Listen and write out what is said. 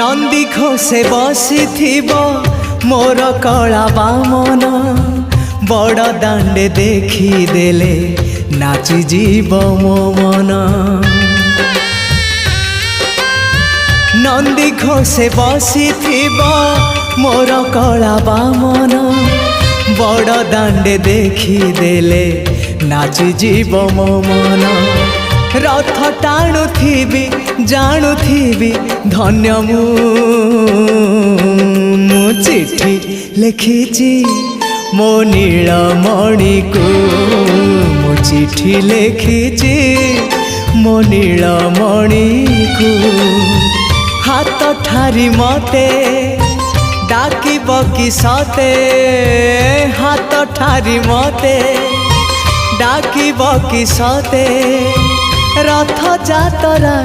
नंदी घोषे बसी मोर कला बामन बड़ दांडे देखी देले नाची जीव मो मन। नंदी घोषे बसी मोर कला बामन बड़ दांडे देखी देले नाची जीव मो मन। रथ टाणुथिबी जाणुथिबी धन्य मु चिट्ठी लिखिची मो नीलमणि को मु चिट्ठी लिखिची मो नीलमणि को। हाथ ठारी मते डाकिब कि सते हाथ ठारी मते डाकिब कि सते रथ जातरा